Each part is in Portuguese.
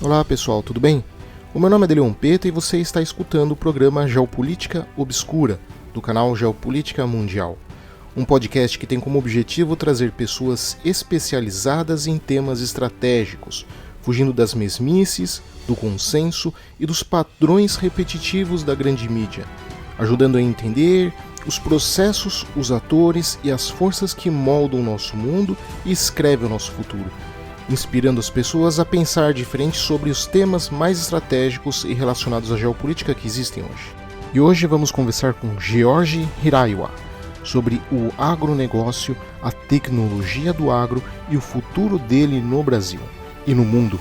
Olá pessoal, tudo bem? O meu nome é Deleon Peta e você está escutando o programa Geopolítica Obscura, do canal Geopolítica Mundial. Um podcast que tem como objetivo trazer pessoas especializadas em temas estratégicos, fugindo das mesmices, do consenso e dos padrões repetitivos da grande mídia, ajudando a entender os processos, os atores e as forças que moldam o nosso mundo e escrevem o nosso futuro, inspirando as pessoas a pensar diferente sobre os temas mais estratégicos e relacionados à geopolítica que existem hoje. E hoje vamos conversar com George Hiraiwa sobre o agronegócio, a tecnologia do agro e o futuro dele no Brasil e no mundo.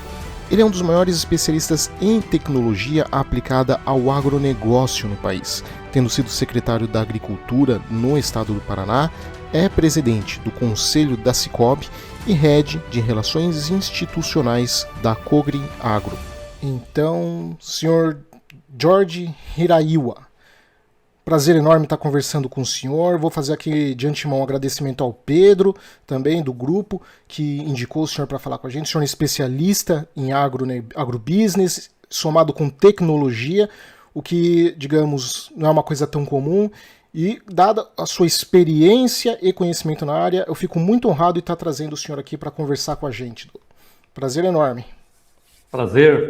Ele é um dos maiores especialistas em tecnologia aplicada ao agronegócio no país, tendo sido secretário da Agricultura no estado do Paraná, é presidente do Conselho da Sicob e head de Relações Institucionais da Cogri Agro. Então, senhor George Hiraiwa, prazer enorme estar conversando com o senhor. Vou fazer aqui de antemão um agradecimento ao Pedro, também do grupo, que indicou o senhor para falar com a gente. O senhor é especialista em agrobusiness, somado com tecnologia, o que, digamos, não é uma coisa tão comum. E, dada a sua experiência e conhecimento na área, eu fico muito honrado em estar trazendo o senhor aqui para conversar com a gente. Prazer enorme. Prazer,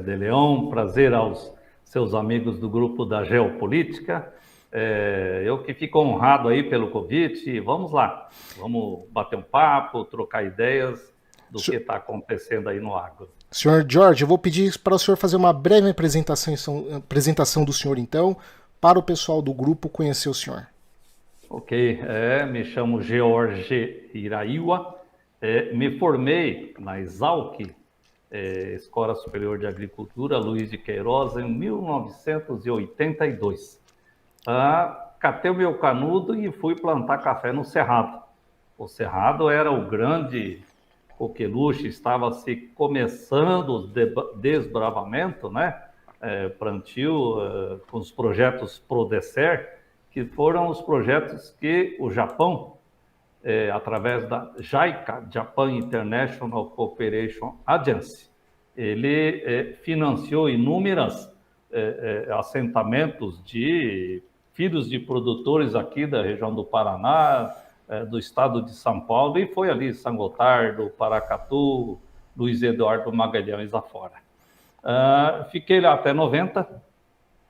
De Leon, prazer aos seus amigos do grupo da Geopolítica. Eu que fico honrado aí pelo convite. Vamos lá, vamos bater um papo, trocar ideias do que está acontecendo aí no agro. Senhor George, eu vou pedir para o senhor fazer uma breve apresentação do senhor, então, para o pessoal do grupo conhecer o senhor. Ok, me chamo George Hiraiwa, me formei na Exalc, Escola Superior de Agricultura, Luiz de Queiroz, em 1982. Catei o meu canudo e fui plantar café no Cerrado. O Cerrado era o grande coqueluche, estava se começando o desbravamento, né? Plantio com os projetos Prodecer, que foram os projetos que o Japão, através da JICA, Japan International Cooperation Agency, ele financiou inúmeros assentamentos de filhos de produtores aqui da região do Paraná, do estado de São Paulo, e foi ali São Gotardo, Paracatu, Luiz Eduardo Magalhães afora. Fiquei lá até 90,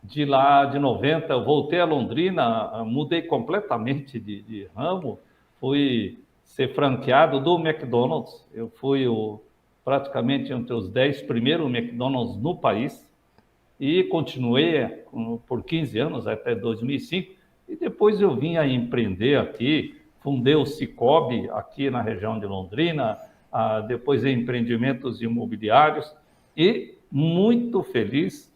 de lá de 90 eu voltei a Londrina, mudei completamente de ramo, fui ser franqueado do McDonald's, eu fui praticamente entre os 10 primeiros McDonald's no país, e continuei por 15 anos, até 2005, e depois eu vim a empreender aqui, fundei o Sicob aqui na região de Londrina, depois em empreendimentos imobiliários, e muito feliz,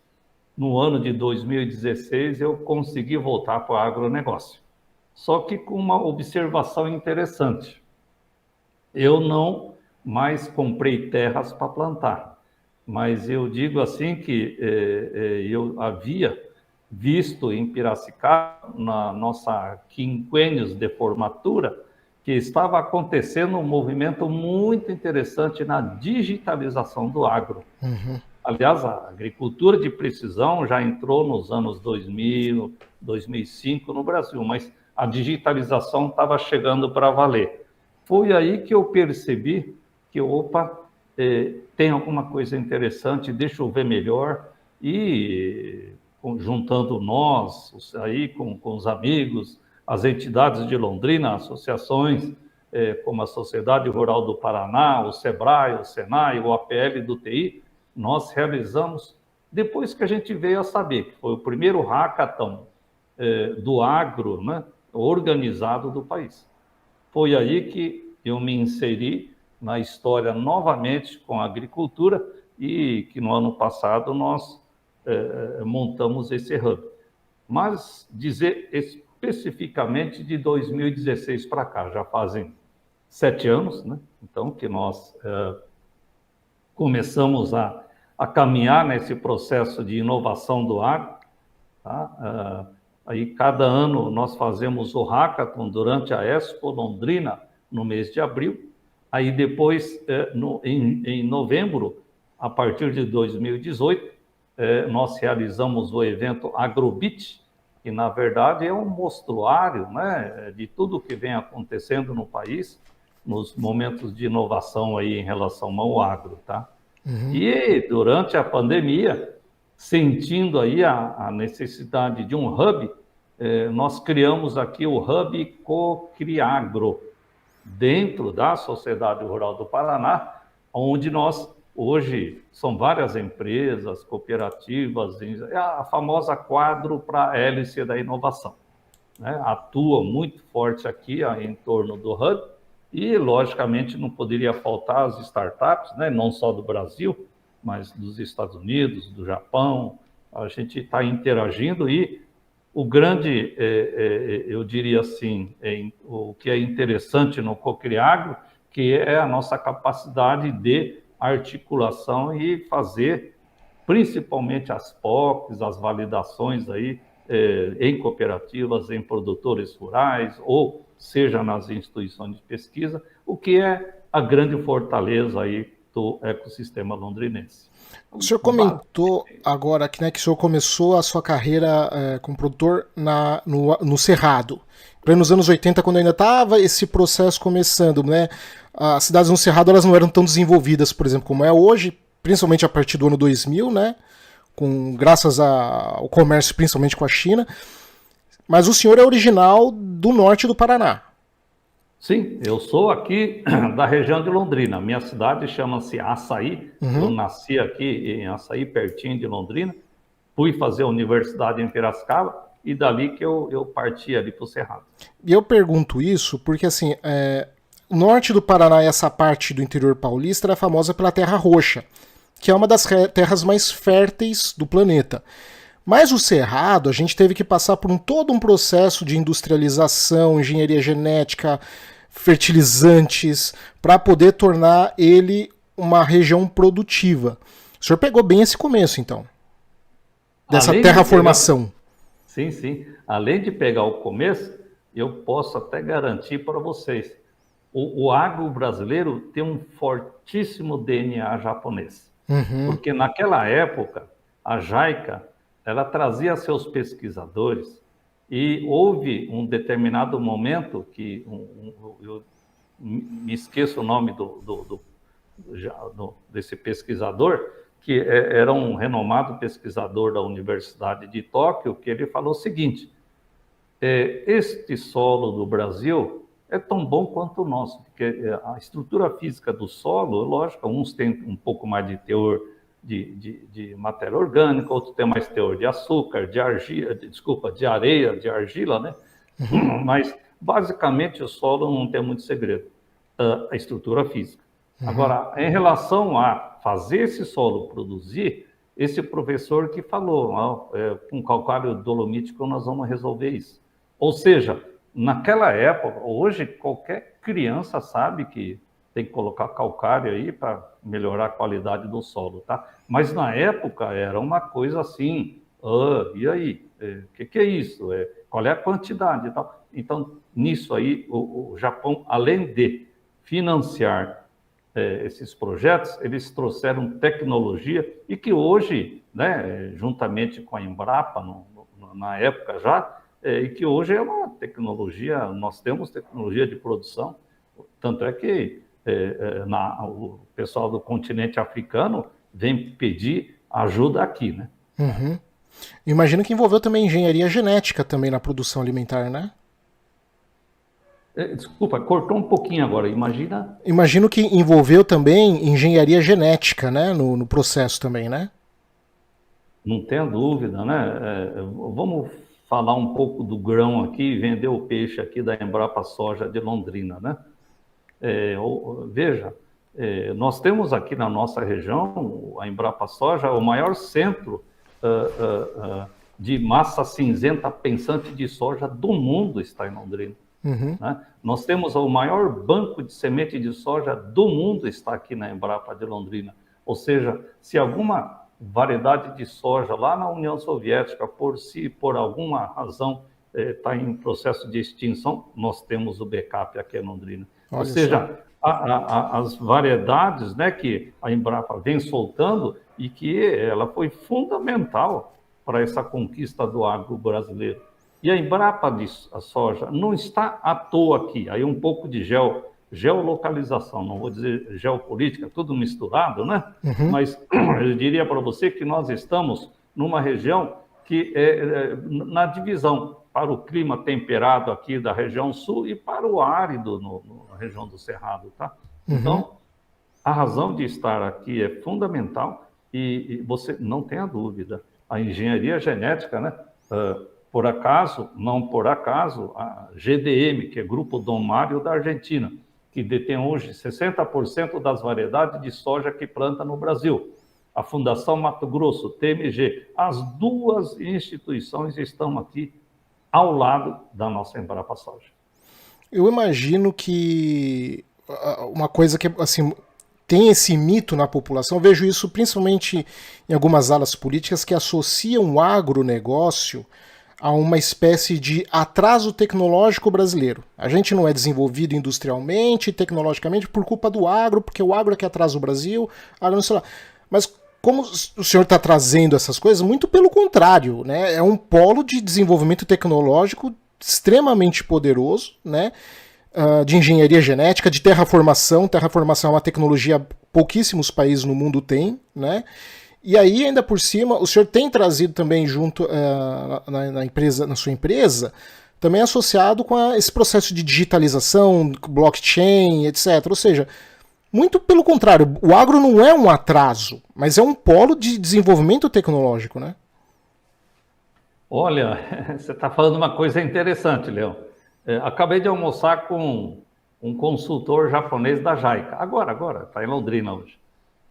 no ano de 2016, eu consegui voltar para o agronegócio. Só que com uma observação interessante. Eu não mais comprei terras para plantar, mas eu digo assim que eu havia visto em Piracicaba, na nossa quinquênios de formatura, que estava acontecendo um movimento muito interessante na digitalização do agro. Uhum. Aliás, a agricultura de precisão já entrou nos anos 2000, 2005 no Brasil, mas a digitalização estava chegando para valer. Foi aí que eu percebi que, tem alguma coisa interessante, deixa eu ver melhor, e juntando nós, aí com os amigos, as entidades de Londrina, associações como a Sociedade Rural do Paraná, o SEBRAE, o SENAI, o APL do TI, nós realizamos, depois que a gente veio a saber, que foi o primeiro hackathon do agro, né, organizado do país. Foi aí que eu me inseri na história novamente com a agricultura e que no ano passado nós montamos esse hub. Mas dizer especificamente de 2016 para cá, já fazem 7 anos, né? Então, que nós começamos a caminhar nesse processo de inovação do agro. Tá? Aí, cada ano, nós fazemos o hackathon durante a Expo Londrina, no mês de abril. Aí, depois, em novembro, A partir de 2018, nós realizamos o evento Agrobit, que na verdade é um mostruário, né, de tudo que vem acontecendo no país, nos momentos de inovação aí em relação ao agro, tá? E durante a pandemia, sentindo aí a necessidade de um hub, nós criamos aqui o Hub Cocriagro, dentro da Sociedade Rural do Paraná, onde nós, hoje, são várias empresas, cooperativas, a famosa quadro para a hélice da inovação, né? Atua muito forte aqui em torno do Hub e, logicamente, não poderia faltar as startups, né? Não só do Brasil, mas dos Estados Unidos, do Japão. A gente está interagindo e o grande, eu diria assim, o que é interessante no Cocriagro, que é a nossa capacidade de articulação e fazer, principalmente as POCs, as validações aí, em cooperativas, em produtores rurais, ou seja, nas instituições de pesquisa, o que é a grande fortaleza aí do ecossistema londrinense. O senhor comentou agora que, né, que o senhor começou a sua carreira como produtor no Cerrado. Nos anos 80, quando ainda estava esse processo começando, né, as cidades no Cerrado elas não eram tão desenvolvidas, por exemplo, como é hoje, principalmente a partir do ano 2000, né, graças ao comércio, principalmente com a China. Mas o senhor é original do norte do Paraná. Sim, eu sou aqui da região de Londrina. Minha cidade chama-se Açaí. Eu nasci aqui em Açaí, pertinho de Londrina. Fui fazer a universidade em Piracicaba e dali que eu parti ali para o Cerrado. E eu pergunto isso porque, assim, o norte do Paraná e essa parte do interior paulista era famosa pela terra roxa, que é uma das terras mais férteis do planeta. Mas o Cerrado, a gente teve que passar por todo um processo de industrialização, engenharia genética, fertilizantes, para poder tornar ele uma região produtiva. O senhor pegou bem esse começo, então, dessa terraformação. Sim, sim. Além de pegar o começo, eu posso até garantir para vocês, o agro brasileiro tem um fortíssimo DNA japonês. Porque naquela época, a JICA, ela trazia seus pesquisadores e houve um determinado momento que eu me esqueço o nome desse pesquisador, que era um renomado pesquisador da Universidade de Tóquio, que ele falou o seguinte: este solo do Brasil é tão bom quanto o nosso, porque a estrutura física do solo, lógico, uns têm um pouco mais de teor de matéria orgânica, outros têm mais teor de açúcar, de argila, de areia, de argila, né? Mas, basicamente, o solo não tem muito segredo, a estrutura física. Agora, em relação a fazer esse solo produzir, esse professor que falou, com calcário dolomítico nós vamos resolver isso. Ou seja, naquela época, hoje qualquer criança sabe que tem que colocar calcário aí para melhorar a qualidade do solo, tá? Mas na época era uma coisa assim, e aí? O que é isso? Qual é a quantidade e tal? Então, nisso aí, o Japão, além de financiar esses projetos, eles trouxeram tecnologia e que hoje, né, juntamente com a Embrapa, na época já, e que hoje é uma tecnologia, nós temos tecnologia de produção, tanto é que o pessoal do continente africano vem pedir ajuda aqui, né? Imagino que envolveu também engenharia genética também na produção alimentar, né? Desculpa, cortou um pouquinho agora, imagina... Imagino que envolveu também engenharia genética, né, no processo também, né? Não tenha dúvida, né? Vamos falar um pouco do grão aqui, vender o peixe aqui da Embrapa Soja de Londrina, né? Veja, nós temos aqui na nossa região, a Embrapa Soja, o maior centro de massa cinzenta pensante de soja do mundo está em Londrina. Né? Nós temos o maior banco de semente de soja do mundo está aqui na Embrapa de Londrina. Ou seja, se alguma variedade de soja lá na União Soviética, por alguma razão, está em processo de extinção, nós temos o backup aqui em Londrina. Ou seja, as variedades, né, que a Embrapa vem soltando e que ela foi fundamental para essa conquista do agro brasileiro. E a Embrapa de soja não está à toa aqui. Aí um pouco de geolocalização, não vou dizer geopolítica, tudo misturado, né? Mas eu diria para você que nós estamos numa região que na divisão para o clima temperado aqui da região sul e para o árido na região do Cerrado, tá? Então, a razão de estar aqui é fundamental e você não tenha dúvida. A engenharia genética, né? Por acaso, não por acaso, a GDM, que é Grupo Dom Mário da Argentina, que detém hoje 60% das variedades de soja que planta no Brasil. A Fundação Mato Grosso, TMG, as duas instituições estão aqui ao lado da nossa Embrapa Soja. Eu imagino que uma coisa que assim, tem esse mito na população, eu vejo isso principalmente em algumas alas políticas que associam o agronegócio a uma espécie de atraso tecnológico brasileiro. A gente não é desenvolvido industrialmente, tecnologicamente, por culpa do agro, porque o agro é que atrasa o Brasil, agro não sei lá. Mas como o senhor está trazendo essas coisas, muito pelo contrário, né? É um polo de desenvolvimento tecnológico extremamente poderoso, né? De engenharia genética, de terraformação. Terraformação é uma tecnologia que pouquíssimos países no mundo têm, né? E aí, ainda por cima, o senhor tem trazido também junto na sua empresa, também associado com esse processo de digitalização, blockchain, etc. Ou seja, muito pelo contrário, o agro não é um atraso, mas é um polo de desenvolvimento tecnológico, né? Olha, você está falando uma coisa interessante, Leão. Acabei de almoçar com um consultor japonês da JICA. Agora, está em Londrina hoje.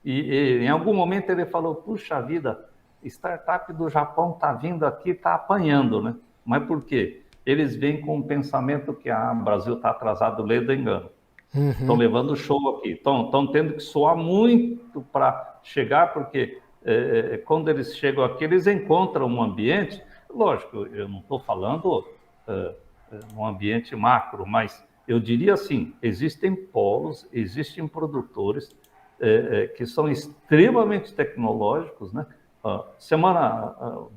E em algum momento ele falou, puxa vida, startup do Japão está vindo aqui, está apanhando, né? Mas por quê? Eles vêm com o pensamento que o Brasil está atrasado, lê do engano. Estão levando show aqui, estão tendo que suar muito para chegar, porque quando eles chegam aqui, eles encontram um ambiente, lógico, eu não estou falando um ambiente macro, mas eu diria assim, existem polos, existem produtores que são extremamente tecnológicos, né?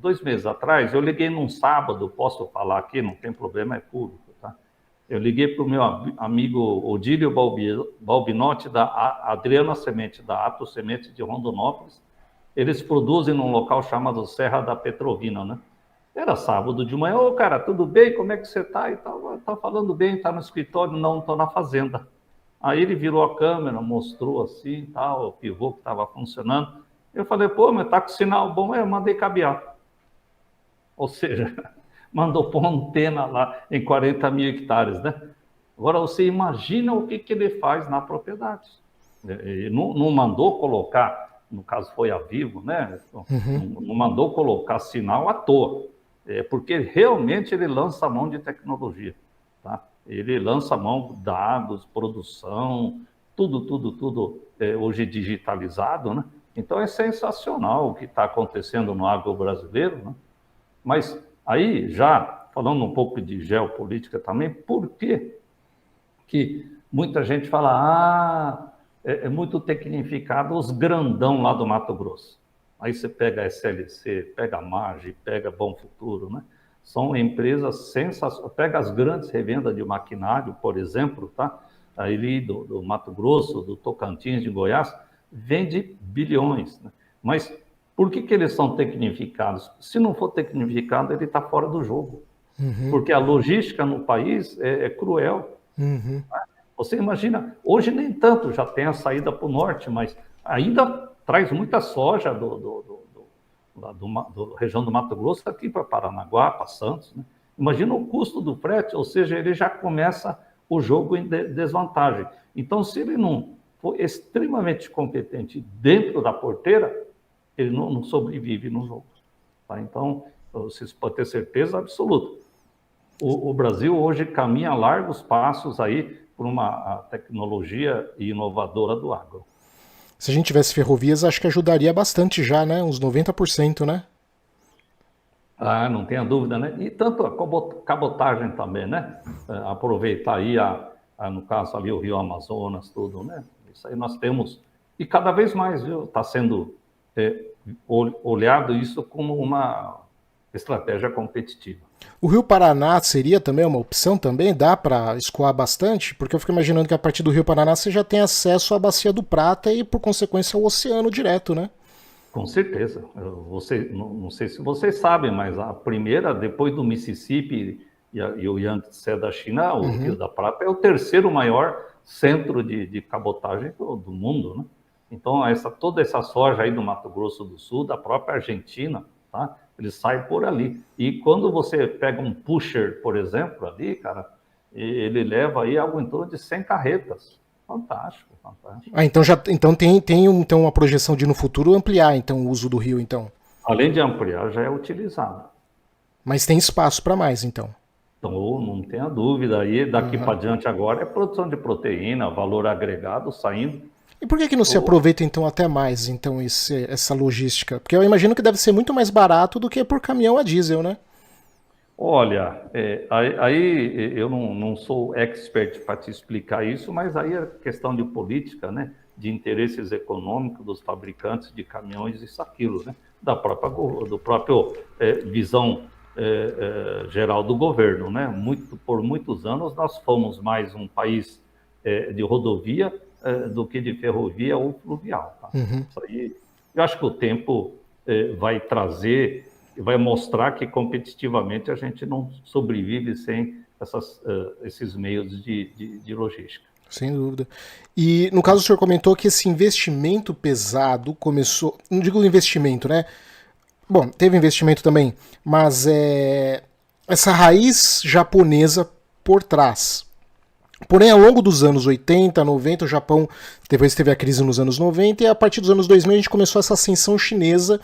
2 meses atrás, eu liguei num sábado, posso falar aqui, não tem problema, é público, tá? Eu liguei para o meu amigo Odílio Balbinotti, da Adriana Semente, da Ato Semente de Rondonópolis. Eles produzem num local chamado Serra da Petrovina, né? Era sábado de manhã, ô cara, tudo bem? Como é que você está? E tal, tá falando bem, está no escritório? Não, estou na fazenda. Aí ele virou a câmera, mostrou assim, tal, o pivô que estava funcionando. Eu falei, pô, mas tá com sinal bom. Eu mandei cabear. Ou seja, mandou pôr antena lá em 40 mil hectares, né? Agora você imagina o que ele faz na propriedade. Ele não mandou colocar, no caso foi a Vivo, né? Não mandou colocar sinal à toa. Porque realmente ele lança a mão de tecnologia, tá? Ele lança a mão de dados, produção, tudo hoje digitalizado, né? Então é sensacional o que está acontecendo no agro brasileiro, né? Mas aí, já falando um pouco de geopolítica também, por que muita gente fala, é muito tecnificado os grandão lá do Mato Grosso. Aí você pega a SLC, pega a Marge, pega Bom Futuro, né? São empresas sensacionais. Pega as grandes revendas de maquinário, por exemplo, tá? Aí do Mato Grosso, do Tocantins, de Goiás, vende bilhões, né? Mas por que eles são tecnificados? Se não for tecnificado, ele está fora do jogo. Porque a logística no país é cruel. Você imagina, hoje nem tanto, já tem a saída para o norte, mas ainda traz muita soja da região do Mato Grosso aqui para Paranaguá, para Santos, né? Imagina o custo do frete, ou seja, ele já começa o jogo em desvantagem. Então, se ele não for extremamente competente dentro da porteira, ele não sobrevive no jogo, tá? Então, vocês podem ter certeza absoluta. O Brasil hoje caminha a largos passos aí por uma tecnologia inovadora do agro. Se a gente tivesse ferrovias, acho que ajudaria bastante já, né? Uns 90%, né? Não tenha dúvida, né? E tanto a cabotagem também, né? Aproveitar aí no caso ali o Rio Amazonas, tudo, né? Isso aí nós temos, e cada vez mais, viu, está sendo olhado isso como uma estratégia competitiva. O Rio Paraná seria também uma opção também? Dá para escoar bastante? Porque eu fico imaginando que a partir do Rio Paraná você já tem acesso à Bacia do Prata e, por consequência, ao oceano direto, né? Com certeza. Não sei se vocês sabem, mas a primeira, depois do Mississippi e o Yangtze da China, o Rio da Prata é o terceiro maior centro de cabotagem do mundo, né? Então, toda essa soja aí do Mato Grosso do Sul, da própria Argentina, tá? Ele sai por ali. E quando você pega um pusher, por exemplo, ali, cara, ele leva aí algo em torno de 100 carretas. Fantástico, fantástico. Ah, então tem uma projeção de no futuro ampliar então o uso do rio, então. Além de ampliar, já é utilizado. Mas tem espaço para mais, então. Então, não tenha dúvida. Aí, daqui para diante agora, é produção de proteína, valor agregado saindo. E por que não se aproveita, então, até mais então essa logística? Porque eu imagino que deve ser muito mais barato do que por caminhão a diesel, né? Olha, aí eu não sou expert para te explicar isso, mas aí é questão de política, né? De interesses econômicos dos fabricantes de caminhões, isso, aquilo, né? Do próprio visão geral do governo, né? Por muitos anos nós fomos mais um país de rodovia do que de ferrovia ou fluvial. Tá? Isso aí, eu acho que o tempo vai trazer, vai mostrar que competitivamente a gente não sobrevive sem esses meios de logística. Sem dúvida. E no caso o senhor comentou que esse investimento pesado começou, não digo investimento, né? Bom, teve investimento também, mas essa raiz japonesa por trás. Porém, ao longo dos anos 80, 90, o Japão depois teve a crise nos anos 90 e a partir dos anos 2000 a gente começou essa ascensão chinesa,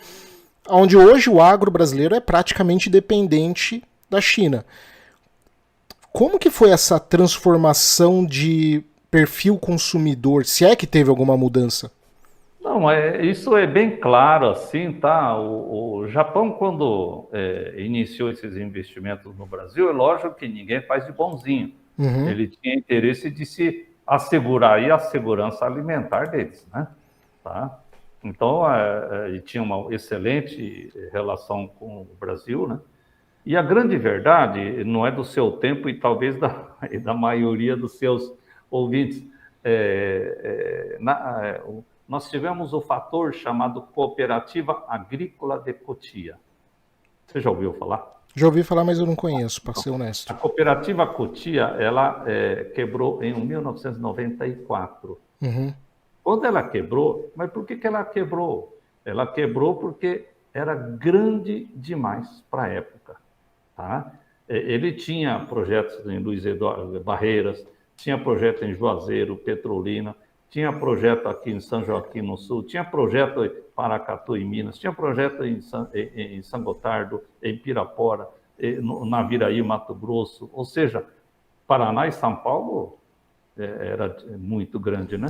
onde hoje o agro brasileiro é praticamente dependente da China. Como que foi essa transformação de perfil consumidor, se é que teve alguma mudança? Não, isso é bem claro, assim, tá? O Japão, quando iniciou esses investimentos no Brasil, é lógico que ninguém faz de bonzinho. Ele tinha interesse de se assegurar aí a segurança alimentar deles, né? Tá? Então, ele tinha uma excelente relação com o Brasil, né? E a grande verdade, não é do seu tempo e talvez da maioria dos seus ouvintes, nós tivemos o fator chamado Cooperativa Agrícola de Cotia. Você já ouviu falar? Já ouvi falar, mas eu não conheço, para ser honesto. A Cooperativa Cotia, ela quebrou em 1994. Quando ela quebrou, mas por que ela quebrou? Ela quebrou porque era grande demais para a época. Tá? Ele tinha projetos em Luiz Eduardo Barreiras, tinha projeto em Juazeiro, Petrolina, tinha projeto aqui em São Joaquim no Sul, tinha projeto em Paracatu, em Minas, tinha projeto em São Gotardo, em Pirapora, no Naviraí, Mato Grosso. Ou seja, Paraná e São Paulo era muito grande, né?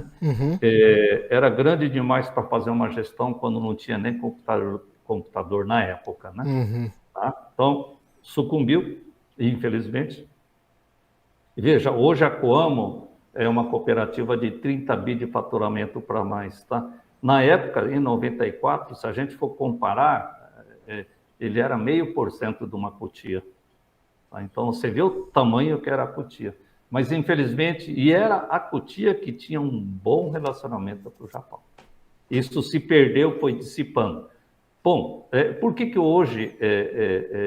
Era grande demais para fazer uma gestão quando não tinha nem computador na época, né? Tá? Então, sucumbiu, infelizmente. Veja, hoje a Coamo é uma cooperativa de 30 bi de faturamento para mais, tá? Na época, em 94, se a gente for comparar, ele era 0,5% de uma Cotia. Tá? Então, você vê o tamanho que era a Cotia. Mas, infelizmente, e era a Cotia que tinha um bom relacionamento com o Japão. Isso se perdeu, foi dissipando. Bom, por que hoje,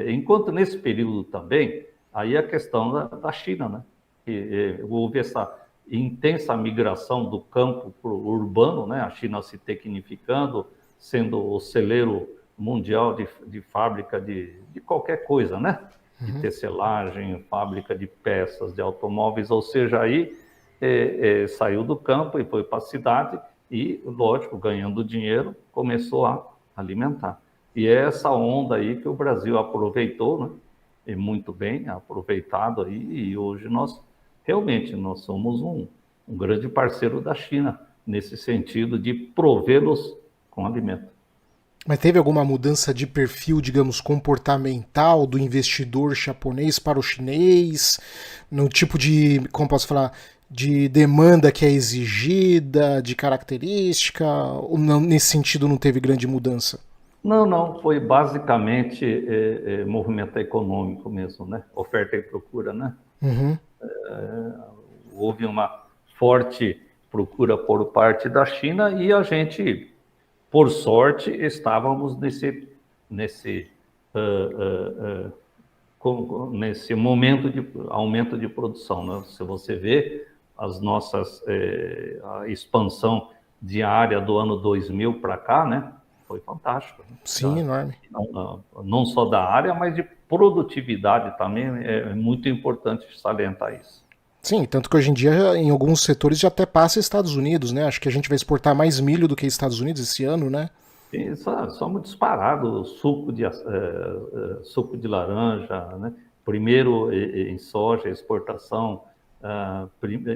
enquanto nesse período também, aí a questão da China, né? Houve essa intensa migração do campo para o urbano, né? A China se tecnificando, sendo o celeiro mundial de fábrica de qualquer coisa, né? De tecelagem, fábrica de peças, de automóveis, ou seja, aí saiu do campo e foi para a cidade e, lógico, ganhando dinheiro, começou a alimentar. E é essa onda aí que o Brasil aproveitou, né? E muito bem aproveitado aí, e hoje nós somos um grande parceiro da China, nesse sentido de provê-los com alimento. Mas teve alguma mudança de perfil, digamos, comportamental do investidor japonês para o chinês? No tipo de, como posso falar, de demanda que é exigida, de característica? Ou não, nesse sentido não teve grande mudança? Não, não, foi basicamente movimento econômico mesmo, né? Oferta e procura, né? Uhum. Houve uma forte procura por parte da China e a gente, por sorte, estávamos nesse, nesse momento de aumento de produção, né? Se você vê as nossas a expansão diária do ano 2000 para cá, né? Foi fantástico. Né? Sim, enorme. Não só da área, mas de produtividade também, é muito importante salientar isso. Sim, tanto que hoje em dia, em alguns setores, já até passa Estados Unidos, né? Acho que a gente vai exportar mais milho do que Estados Unidos esse ano, né? Sim, somos disparados, suco de laranja, né? Primeiro em soja, exportação,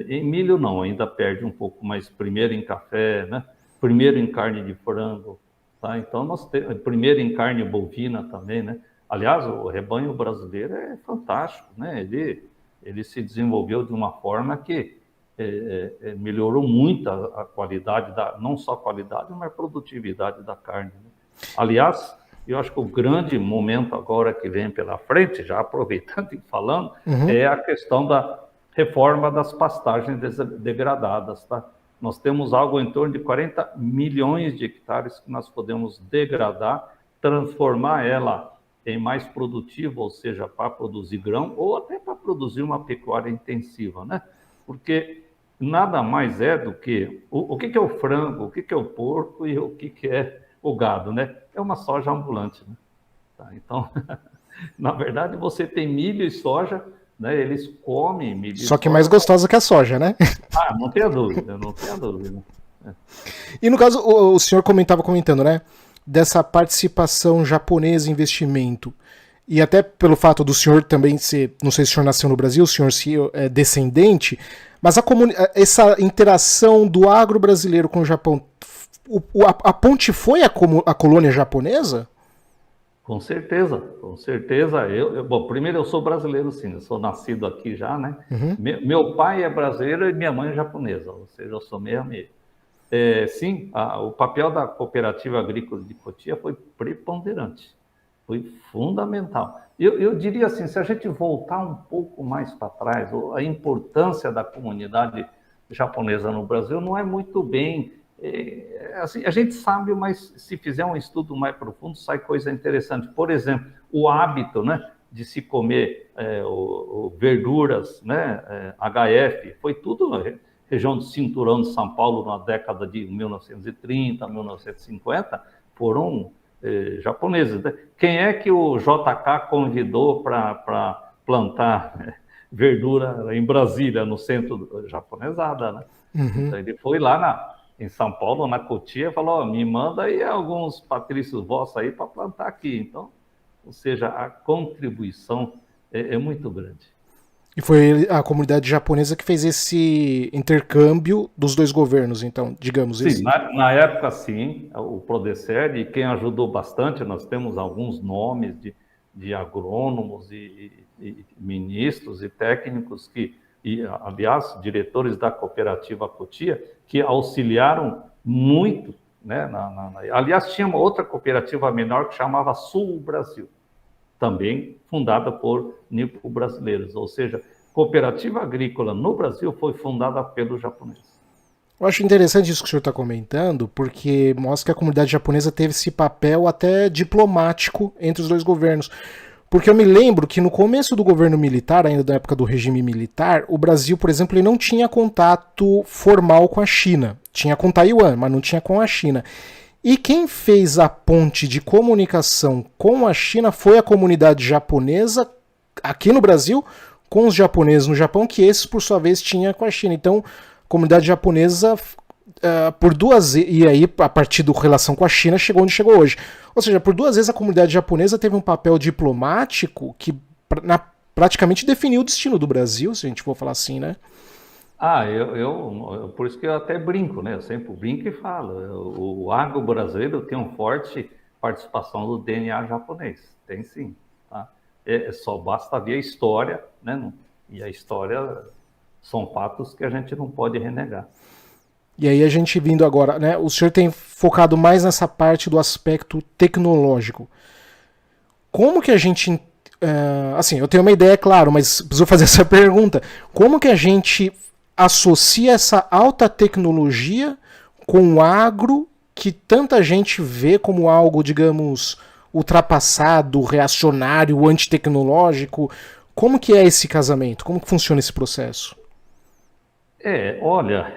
em milho não, ainda perde um pouco, mas primeiro em café, né? Primeiro em carne de frango, tá? Então nós temos primeiro em carne bovina também, né? Aliás, o rebanho brasileiro é fantástico, né? Ele se desenvolveu de uma forma que melhorou muito a qualidade, não só a qualidade, mas a produtividade da carne. Né? Aliás, eu acho que o grande momento agora que vem pela frente, já aproveitando e falando, é a questão da reforma das pastagens degradadas. Tá? Nós temos algo em torno de 40 milhões de hectares que nós podemos degradar, transformar ela em mais produtiva, ou seja, para produzir grão, ou até para produzir uma pecuária intensiva, né? Porque nada mais é do que o que é o frango, o que é o porco e o que é o gado, né? É uma soja ambulante, né? Tá? Então, na verdade, você tem milho e soja, né? Eles comem milho Só e que mais soja. gostosa que a soja, né? Ah, não tenha dúvida, não tenha dúvida. E no caso, o senhor comentando, né? Dessa participação japonesa em investimento. E até pelo fato do senhor também ser, não sei se o senhor nasceu no Brasil, o senhor é descendente, mas essa interação do agro brasileiro com o Japão, a ponte foi a colônia japonesa? Com certeza, com certeza. Bom, primeiro eu sou brasileiro, sim, eu sou nascido aqui já, né? Uhum. Meu pai é brasileiro e minha mãe é japonesa, ou seja, eu sou meio a meio. Sim, o papel da Cooperativa Agrícola de Cotia foi preponderante, foi fundamental. Eu diria assim, se a gente voltar um pouco mais para trás, a importância da comunidade japonesa no Brasil não é muito bem... assim, a gente sabe, mas se fizer um estudo mais profundo, sai coisa interessante. Por exemplo, o hábito, né, de se comer verduras, né, HF, foi tudo região do cinturão de São Paulo na década de 1930, 1950, foram japoneses. Né? Quem é que o JK convidou para plantar verdura em Brasília, no centro japonesada, né? Uhum. Então ele foi lá em São Paulo, na Cotia, e falou, me manda aí alguns patrícios vossos aí para plantar aqui. Então, ou seja, a contribuição é muito grande. E foi a comunidade japonesa que fez esse intercâmbio dos dois governos, então, digamos Sim, isso. na época, sim, o Prodeced, e quem ajudou bastante, nós temos alguns nomes de agrônomos e ministros e técnicos aliás, diretores da cooperativa Cotia, que auxiliaram muito, né? Aliás, tinha uma outra cooperativa menor que chamava Sul Brasil, também fundada por nipo-brasileiros, ou seja, cooperativa agrícola no Brasil foi fundada pelos japoneses. Eu acho interessante isso que o senhor está comentando, porque mostra que a comunidade japonesa teve esse papel até diplomático entre os dois governos. Porque eu me lembro que no começo do governo militar, ainda da época do regime militar, o Brasil, por exemplo, ele não tinha contato formal com a China. Tinha com Taiwan, mas não tinha com a China. E quem fez a ponte de comunicação com a China foi a comunidade japonesa aqui no Brasil, com os japoneses no Japão, que esses, por sua vez, tinha com a China. Então, a comunidade japonesa, por duas vezes, e aí, a partir da relação com a China, chegou onde chegou hoje. Ou seja, por duas vezes a comunidade japonesa teve um papel diplomático que praticamente definiu o destino do Brasil, se a gente for falar assim, né? Por isso que eu até brinco, né? Eu sempre brinco e falo. O agro brasileiro tem um forte participação do DNA japonês. Tem sim. Tá? Só basta ver a história, né? E a história são fatos que a gente não pode renegar. E aí a gente vindo agora, né? O senhor tem focado mais nessa parte do aspecto tecnológico. Como que a gente... assim, eu tenho uma ideia, claro, mas preciso fazer essa pergunta. Como que a gente associa essa alta tecnologia com o agro que tanta gente vê como algo, digamos, ultrapassado, reacionário, antitecnológico? Como que é esse casamento? Como que funciona esse processo? Olha,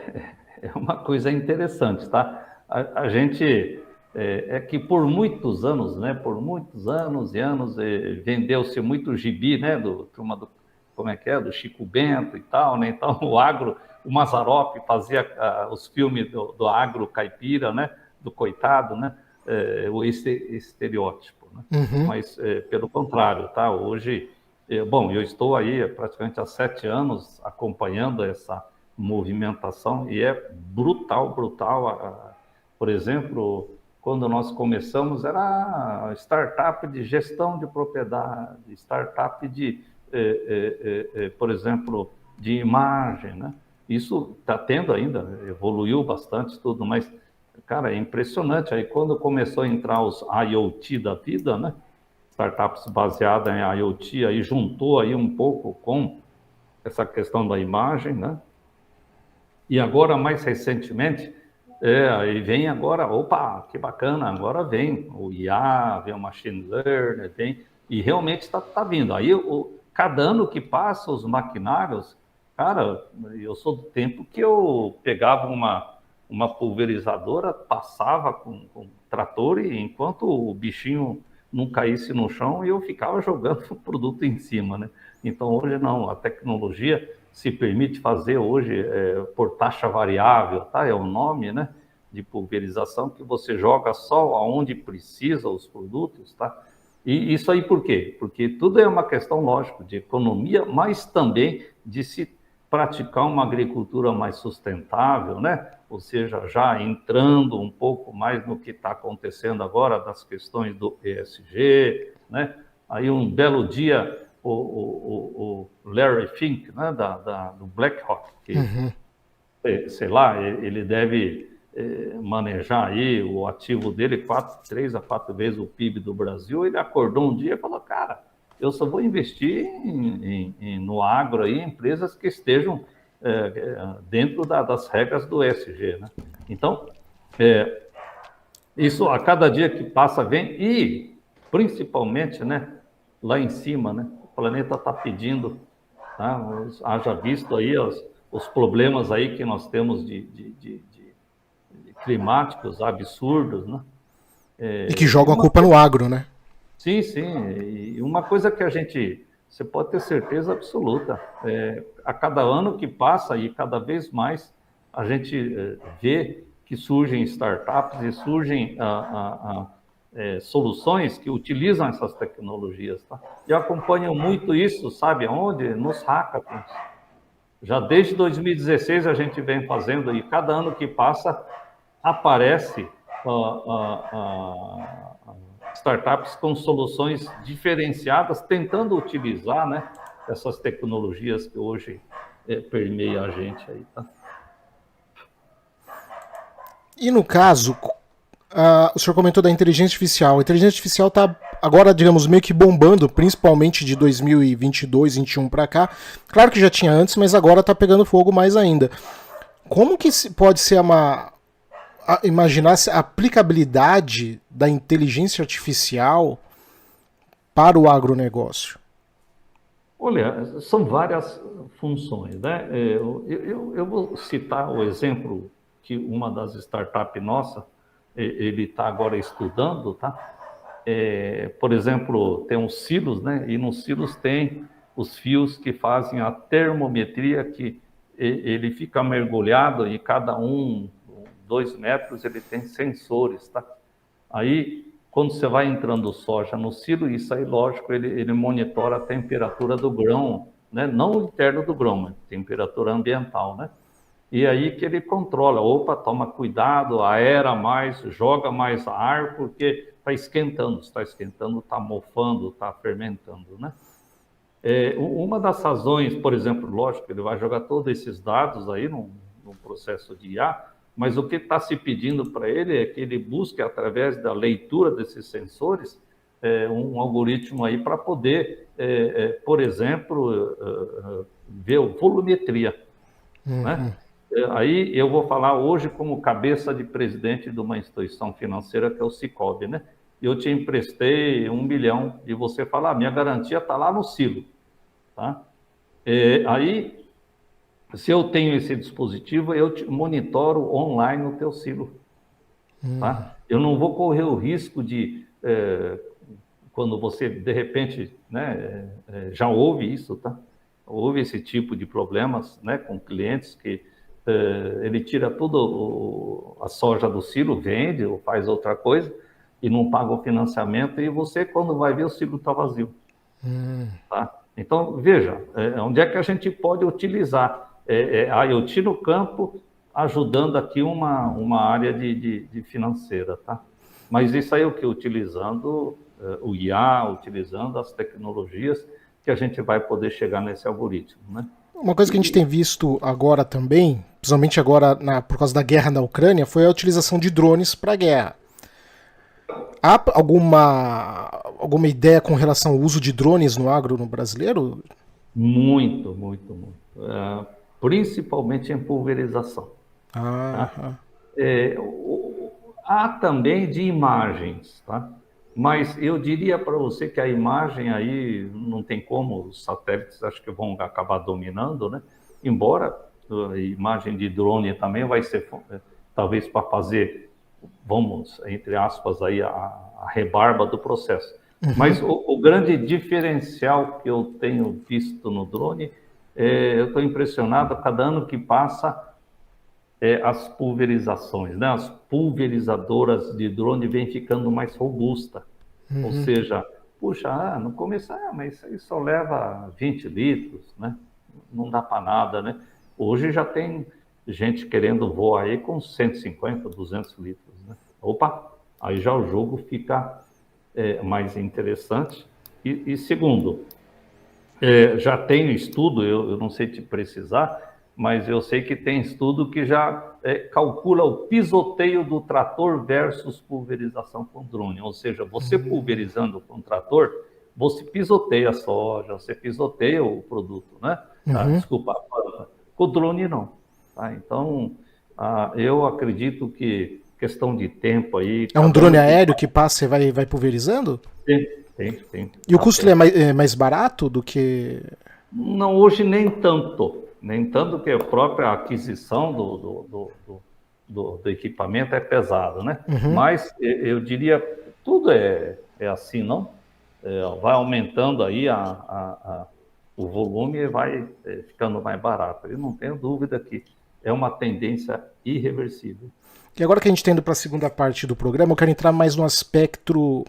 é uma coisa interessante, tá? A gente que por muitos anos, né? Por muitos anos e anos vendeu-se muito gibi, né? Como é que é? Do Chico Bento e tal, né? Então o agro, o Mazzaropi fazia os filmes do agro caipira, né? Do coitado, né? Esse estereótipo, né? Uhum. Mas pelo contrário, tá? Hoje, bom, eu estou aí praticamente há 7 anos acompanhando essa movimentação e é brutal, brutal. Por exemplo, quando nós começamos era startup de gestão de propriedade, startup de, por exemplo, de imagem, né? Isso está tendo ainda, evoluiu bastante tudo, mas, cara, é impressionante. Aí quando começou a entrar os IoT da vida, né? Startups baseadas em IoT, aí juntou aí um pouco com essa questão da imagem, né? E agora, mais recentemente, aí vem agora, opa, que bacana, agora vem o IA, vem o Machine Learning, vem, e realmente está vindo. Aí, cada ano que passa, os maquinários, cara, eu sou do tempo que eu pegava uma pulverizadora, passava com trator, e enquanto o bichinho não caísse no chão, eu ficava jogando o produto em cima, né? Então, hoje não, a tecnologia se permite fazer hoje por taxa variável, tá? É o nome, né, de pulverização, que você joga só aonde precisa os produtos, tá? E isso aí por quê? Porque tudo é uma questão, lógico, de economia, mas também de se praticar uma agricultura mais sustentável, né? Ou seja, já entrando um pouco mais no que está acontecendo agora das questões do ESG, né? Aí um belo dia o Larry Fink, né, do BlackRock, que, sei lá, ele deve manejar aí o ativo dele 3 a 4 vezes o PIB do Brasil. Ele acordou um dia e falou, cara, eu só vou investir no agro aí, em empresas que estejam dentro das regras do ESG, né? Então, isso a cada dia que passa vem, e principalmente, né, lá em cima, né, o planeta está pedindo, tá? Haja visto aí os problemas aí que nós temos de climáticos absurdos, né? E que jogam a culpa no agro, né? Sim, sim. E uma coisa que você pode ter certeza absoluta, a cada ano que passa e cada vez mais a gente vê que surgem startups e surgem soluções que utilizam essas tecnologias, tá? E eu acompanho muito isso, sabe onde? Nos hackathons. Já desde 2016 a gente vem fazendo, e cada ano que passa aparece startups com soluções diferenciadas, tentando utilizar, né, essas tecnologias que hoje permeiam a gente aí, tá? E no caso, o senhor comentou da inteligência artificial. A inteligência artificial está agora, digamos, meio que bombando, principalmente de 2022, 2021 para cá. Claro que já tinha antes, mas agora está pegando fogo mais ainda. Como que pode ser imaginar a aplicabilidade da inteligência artificial para o agronegócio? Olha, são várias funções, né? Eu vou citar o exemplo que uma das startups nossa, ele está agora estudando, tá? Por exemplo, tem os silos, né? E nos silos tem os fios que fazem a termometria, que ele fica mergulhado e cada 2 metros ele tem sensores, tá? Aí, quando você vai entrando soja no silo, isso aí, lógico, ele monitora a temperatura do grão, né? Não o interno do grão, mas temperatura ambiental, né? E aí que ele controla, opa, toma cuidado, aera mais, joga mais ar, porque está esquentando, está mofando, está fermentando, né? Uma das razões, por exemplo, lógico, ele vai jogar todos esses dados aí num processo de IA, mas o que está se pedindo para ele é que ele busque, através da leitura desses sensores, um algoritmo aí para poder, por exemplo, ver volumetria, né? Aí eu vou falar hoje como cabeça de presidente de uma instituição financeira que é o Sicoob, né? Eu te emprestei 1 milhão e você fala, minha garantia está lá no silo, tá? Aí, se eu tenho esse dispositivo, eu te monitoro online no teu silo, tá? Eu não vou correr o risco de, quando você, de repente, né, já houve isso, tá? Houve esse tipo de problemas, né, com clientes que ele tira tudo a soja do silo, vende ou faz outra coisa e não paga o financiamento e você, quando vai ver, o silo está vazio. Tá? Então, veja, onde é que a gente pode utilizar a IoT no campo, ajudando aqui uma área de financeira, tá? Mas isso aí é o que? Utilizando o IA, utilizando as tecnologias que a gente vai poder chegar nesse algoritmo, né? Uma coisa que a gente tem visto agora também, principalmente agora por causa da guerra na Ucrânia, foi a utilização de drones para a guerra. Há alguma ideia com relação ao uso de drones no agro no brasileiro? Muito, muito, muito. Principalmente em pulverização. Tá? Há também de imagens, tá? Mas eu diria para você que a imagem aí não tem como, os satélites acho que vão acabar dominando, né? Embora a imagem de drone também vai ser, talvez para fazer, vamos, entre aspas, aí a rebarba do processo. Mas o grande diferencial que eu tenho visto no drone, eu estou impressionado, a cada ano que passa, as pulverizações, né? As pulverizadoras de drone vêm ficando mais robusta. Ou seja, puxa, no começo, mas isso aí só leva 20 litros, né? Não dá para nada, né? Hoje já tem gente querendo voar aí com 150, 200 litros, né? Opa, aí já o jogo fica mais interessante. E segundo, já tem estudo, eu não sei te precisar, mas eu sei que tem estudo que já calcula o pisoteio do trator versus pulverização com drone. Ou seja, você pulverizando com trator, você pisoteia a soja, você pisoteia o produto, né? Desculpa, a planta. Com o drone não. Tá? Então, eu acredito que questão de tempo aí... É um drone aéreo que passa e vai pulverizando? Tem. E o custo é mais barato do que... Não, hoje nem tanto. Nem tanto que a própria aquisição do equipamento é pesado, né? Mas eu diria, tudo é assim, não? Vai aumentando aí o volume e vai ficando mais barato. Eu não tenho dúvida que é uma tendência irreversível. E agora que a gente está indo para a segunda parte do programa, eu quero entrar mais no aspecto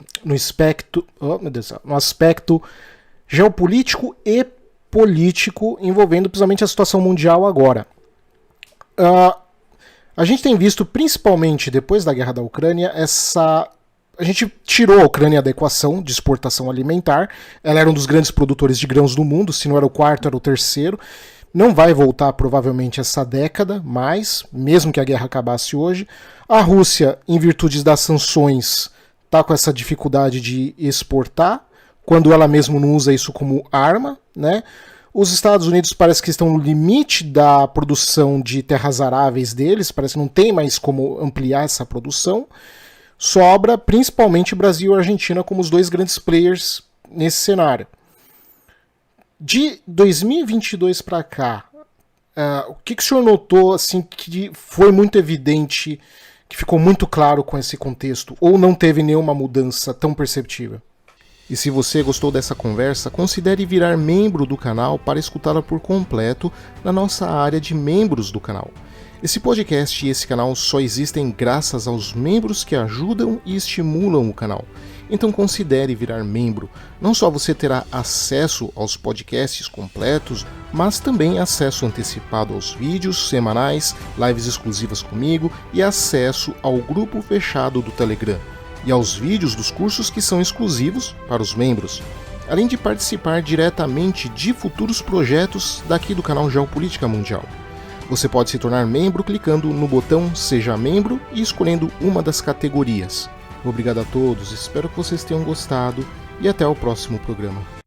geopolítico e político, envolvendo principalmente a situação mundial agora. A gente tem visto, principalmente depois da guerra da Ucrânia, a gente tirou a Ucrânia da equação de exportação alimentar. Ela era um dos grandes produtores de grãos do mundo, se não era o quarto, era o terceiro. Não vai voltar provavelmente essa década, mas, mesmo que a guerra acabasse hoje, a Rússia, em virtude das sanções, está com essa dificuldade de exportar, quando ela mesma não usa isso como arma, né? Os Estados Unidos parece que estão no limite da produção de terras aráveis deles, parece que não tem mais como ampliar essa produção. Sobra principalmente Brasil e Argentina como os dois grandes players nesse cenário. De 2022 para cá, o que o senhor notou assim, que foi muito evidente, que ficou muito claro com esse contexto, ou não teve nenhuma mudança tão perceptível? E se você gostou dessa conversa, considere virar membro do canal para escutá-la por completo na nossa área de membros do canal. Esse podcast e esse canal só existem graças aos membros que ajudam e estimulam o canal. Então considere virar membro. Não só você terá acesso aos podcasts completos, mas também acesso antecipado aos vídeos semanais, lives exclusivas comigo e acesso ao grupo fechado do Telegram e aos vídeos dos cursos que são exclusivos para os membros, além de participar diretamente de futuros projetos daqui do canal Geopolítica Mundial. Você pode se tornar membro clicando no botão Seja Membro e escolhendo uma das categorias. Obrigado a todos, espero que vocês tenham gostado e até o próximo programa.